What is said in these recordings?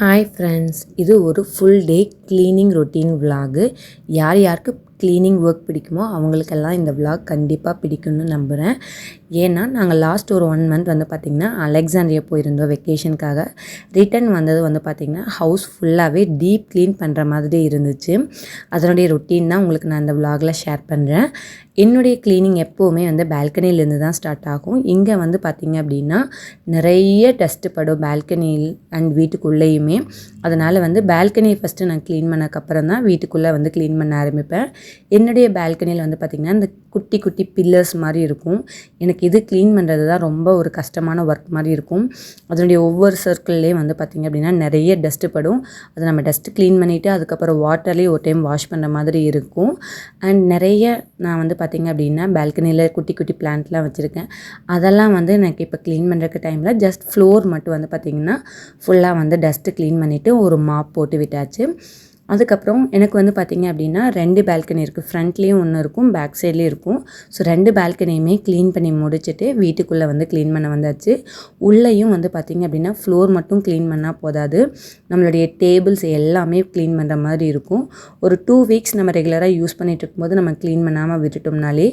Hi friends, இது ஒரு full day cleaning routine vlog. யார் யாருக்கு க்ளீனிங் ஒர்க் பிடிக்குமோ அவங்களுக்கெல்லாம் இந்த விலாக் கண்டிப்பாக பிடிக்கும்னு நம்புகிறேன். ஏன்னா நாங்கள் லாஸ்ட் ஒரு 1 மந்த் வந்து பார்த்திங்கன்னா அலெக்சாண்ட்ரியா போயிருந்தோம் வெக்கேஷனுக்காக. ரிட்டன் வந்தது வந்து பார்த்திங்கன்னா ஹவுஸ் ஃபுல்லாகவே டீப் க்ளீன் பண்ணுற மாதிரி இருந்துச்சு. அதனுடைய ரொட்டீன் தான் உங்களுக்கு நான் இந்த விலாகில் ஷேர் பண்ணுறேன். என்னுடைய க்ளீனிங் எப்போவுமே வந்து பால்கனிலேருந்து தான் ஸ்டார்ட் ஆகும். இங்கே வந்து பார்த்திங்க அப்படின்னா நிறைய டஸ்ட்டு படும் பால்கனியில் அண்ட் வீட்டுக்குள்ளேயுமே. அதனால் வந்து பால்கனியை ஃபஸ்ட்டு நான் க்ளீன் பண்ணக்கப்புறம் தான் வீட்டுக்குள்ளே வந்து க்ளீன் பண்ண ஆரம்பிப்பேன். என்னுடைய பால்கனியில் வந்து பார்த்திங்கன்னா இந்த குட்டி குட்டி பில்லர்ஸ் மாதிரி இருக்கும். எனக்கு இது க்ளீன் பண்ணுறது தான் ரொம்ப ஒரு கஷ்டமான ஒர்க் மாதிரி இருக்கும். அதனுடைய ஒவ்வொரு சர்க்கிள்லேயும் வந்து பார்த்திங்க அப்படின்னா நிறைய டஸ்ட்டு படும். அதை நம்ம டஸ்ட்டு க்ளீன் பண்ணிவிட்டு அதுக்கப்புறம் வாட்டர்லேயே ஒரு டைம் வாஷ் பண்ணுற மாதிரி இருக்கும். அண்ட் நிறைய நான் வந்து பார்த்திங்க அப்படின்னா பால்கனியில் குட்டி குட்டி பிளான்ட்லாம் வச்சுருக்கேன். அதெல்லாம் வந்து எனக்கு இப்போ க்ளீன் பண்ணுறக்கு டைமில் ஜஸ்ட் ஃப்ளோர் மட்டும் வந்து பார்த்திங்கன்னா ஃபுல்லாக வந்து டஸ்ட்டு க்ளீன் பண்ணிவிட்டு ஒரு மாப் போட்டு விட்டாச்சு. அதுக்கப்புறம் எனக்கு வந்து பார்த்திங்க அப்படின்னா 2 பால்கனி இருக்குது. ஃப்ரண்ட்லேயும் ஒன்று இருக்கும், பேக் சைட்லேயும் இருக்கும். ஸோ 2 பால்கனியுமே க்ளீன் பண்ணி முடிச்சுட்டு வீட்டுக்குள்ளே வந்து க்ளீன் பண்ண வந்தாச்சு. உள்ளேயும் வந்து பார்த்திங்க அப்படின்னா ஃப்ளோர் மட்டும் க்ளீன் பண்ணால் போதாது, நம்மளுடைய டேபிள்ஸ் எல்லாமே க்ளீன் பண்ணுற மாதிரி இருக்கும். ஒரு 2 வீக்ஸ் நம்ம ரெகுலராக யூஸ் பண்ணிகிட்டு இருக்கும்போது நம்ம க்ளீன் பண்ணாமல் விட்டுட்டோம்னாலே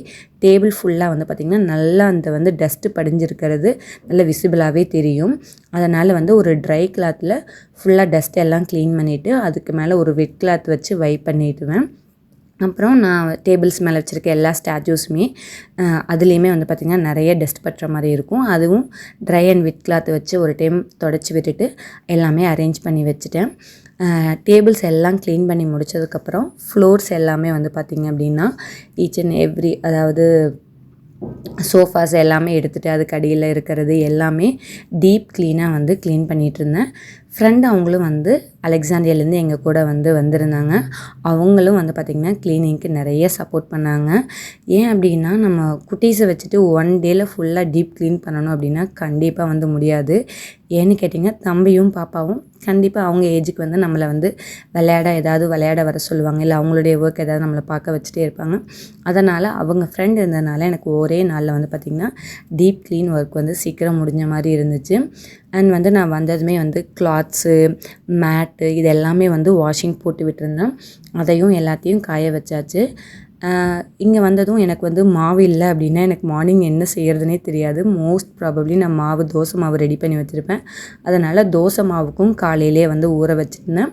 டேபிள் ஃபுல்லாக வந்து பார்த்திங்கன்னா நல்லா அந்த வந்து டஸ்ட்டு படிஞ்சிருக்கிறது நல்லா விசிபிளாகவே தெரியும். அதனால் வந்து ஒரு ட்ரை கிளாத்தில் ஃபுல்லாக டஸ்ட் எல்லாம் க்ளீன் பண்ணிவிட்டு அதுக்கு மேலே ஒரு வெட் கிளாத் வச்சு வைப் பண்ணிவிடுவேன். அப்புறம் நான் டேபிள்ஸ் மேலே வச்சுருக்க எல்லா ஸ்டாச்சூஸுமே அதுலேயுமே வந்து பார்த்திங்கன்னா நிறைய டஸ்ட் பட்டுற மாதிரி இருக்கும். அதுவும் ட்ரை அண்ட் வெட் கிளாத் வச்சு ஒரு டைம் தொடச்சி விட்டுட்டு எல்லாமே அரேஞ்ச் பண்ணி வச்சுட்டேன். டேபிள்ஸ் எல்லாம் க்ளீன் பண்ணி முடித்ததுக்கப்புறம் ஃப்ளோர்ஸ் எல்லாமே வந்து பார்த்திங்க அப்படின்னா ஈச் அண்ட் எவ்ரி, அதாவது சோஃபாஸ் எல்லாமே எடுத்துகிட்டு அதுக்கு அடியில் இருக்கிறது எல்லாமே டீப் க்ளீனாக வந்து க்ளீன் பண்ணிகிட்ருந்தேன். ஃப்ரெண்டு அவங்களும் வந்து அலெக்சாண்ட்ரியாலேருந்து எங்கள் கூட வந்து வந்திருந்தாங்க. அவங்களும் வந்து பார்த்திங்கன்னா க்ளீனிங்க்கு நிறைய சப்போர்ட் பண்ணாங்க. ஏன் அப்படின்னா நம்ம குட்டீஸை வச்சுட்டு 1 டேயில் ஃபுல்லாக டீப் க்ளீன் பண்ணணும் அப்படின்னா கண்டிப்பாக வந்து முடியாது. ஏன்னு கேட்டிங்கன்னா தம்பியும் பாப்பாவும் கண்டிப்பாக அவங்க ஏஜுக்கு வந்து நம்மளை வந்து விளையாட வர சொல்லுவாங்க. இல்லை அவங்களுடைய ஒர்க் ஏதாவது நம்மளை பார்க்க வச்சுட்டே இருப்பாங்க. அதனால் அவங்க ஃப்ரெண்ட் இருந்ததுனால எனக்கு ஒரே நாளில் வந்து பார்த்திங்கன்னா டீப் க்ளீன் ஒர்க் வந்து சீக்கிரம் முடிஞ்ச மாதிரி இருந்துச்சு. அண்ட் வந்து நான் வந்ததுமே வந்து கிளாத்ஸு, மேட்டு இது எல்லாமே வந்து வாஷிங் போட்டு விட்டுருந்தேன். அதையும் எல்லாத்தையும் காய வச்சாச்சு. இங்கே வந்ததும் எனக்கு வந்து மாவு இல்லை அப்படின்னா எனக்கு மார்னிங் என்ன செய்கிறதுனே தெரியாது. மோஸ்ட் ப்ராபப்ளி நான் தோசை மாவு ரெடி பண்ணி வச்சுருப்பேன். அதனால் தோசை மாவுக்கும் காலையிலே வந்து ஊற வச்சுருந்தேன்.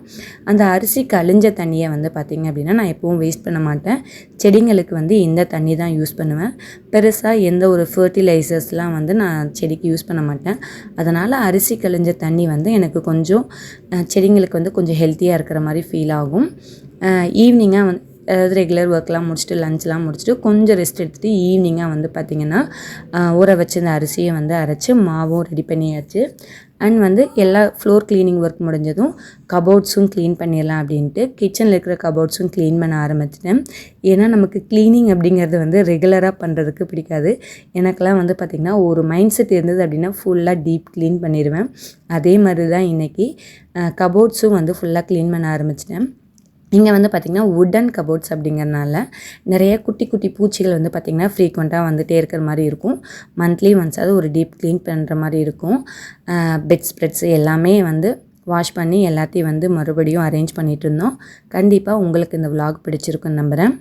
அந்த அரிசி கழிஞ்ச தண்ணியை வந்து பார்த்திங்க அப்படின்னா நான் எப்பவும் வேஸ்ட் பண்ண மாட்டேன். செடிங்களுக்கு வந்து இந்த தண்ணி தான் யூஸ் பண்ணுவேன். பெருசாக எந்த ஒரு ஃபர்டிலைசர்ஸ்லாம் வந்து நான் செடிக்கு யூஸ் பண்ண மாட்டேன். அதனால் அரிசி கழிஞ்ச தண்ணி வந்து எனக்கு கொஞ்சம் செடிங்களுக்கு வந்து கொஞ்சம் ஹெல்த்தியாக இருக்கிற மாதிரி ஃபீல் ஆகும். ஈவினிங்காக வந்து அதாவது ரெகுலர் ஒர்க்லாம் முடிச்சுட்டு லன்ச்லாம் முடிச்சுட்டு கொஞ்சம் ரெஸ்ட் எடுத்துகிட்டு ஈவினிங்காக வந்து பார்த்திங்கன்னா ஊற வச்சு இந்த அரிசியை வந்து அரைச்சி மாவும் ரெடி பண்ணியாச்சு. அண்ட் வந்து எல்லா ஃப்ளோர் க்ளீனிங் ஒர்க் முடிஞ்சதும் கபோர்ட்ஸும் க்ளீன் பண்ணிடலாம் அப்படின்ட்டு கிச்சனில் இருக்கிற கபோர்ட்ஸும் க்ளீன் பண்ண ஆரம்பிச்சிட்டேன். ஏன்னா நமக்கு க்ளீனிங் அப்படிங்கிறது வந்து ரெகுலராக பண்ணுறதுக்கு பிடிக்காது. எனக்கெல்லாம் வந்து பார்த்திங்கன்னா ஒரு மைண்ட் செட் இருந்தது அப்படின்னா ஃபுல்லாக டீப் க்ளீன் பண்ணிடுவேன். அதே மாதிரி தான் இன்றைக்கி கபோர்ட்ஸும் வந்து ஃபுல்லாக க்ளீன் பண்ண ஆரம்பிச்சிட்டேன். இங்கே வந்து பார்த்திங்கன்னா வுடன் கபோர்ட்ஸ் அப்படிங்கிறனால நிறைய குட்டி குட்டி பூச்சிகள் வந்து பார்த்திங்கன்னா ஃப்ரீக்வெண்ட்டாக வந்துகிட்டே இருக்கிற மாதிரி இருக்கும். மந்த்லி ஒன்ஸ் அது ஒரு டீப் க்ளீன் பண்ணுற மாதிரி இருக்கும். பெட் ஸ்ப்ரெட்ஸ் எல்லாமே வந்து வாஷ் பண்ணி எல்லாத்தையும் வந்து மறுபடியும் அரேஞ்ச் பண்ணிகிட்டு இருந்தோம். கண்டிப்பாக உங்களுக்கு இந்த விலாக் பிடிச்சிருக்குன்னு நம்புகிறேன்.